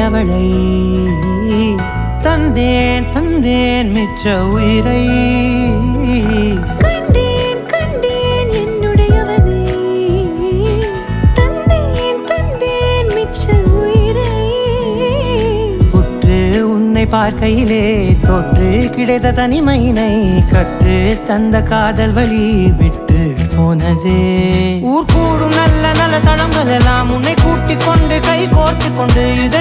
அவளை தந்தேன் தந்தேன் மிச்ச உயிரை கண்டேன் கண்டேன் என்னுடையவனை தந்தேன் தந்தேன் மிச்ச உயிரை உற்று உன்னை பார்க்கையிலே தொற்று கிடைத்த தனிமையினை கற்று தந்த காதல் வழி விட்டு போனதே ஊர் கூடும் நல்ல நல்ல தளங்கள் எல்லாம் உன்னை கூட்டிக் கொண்டு கை கோர்த்து கொண்டு இதை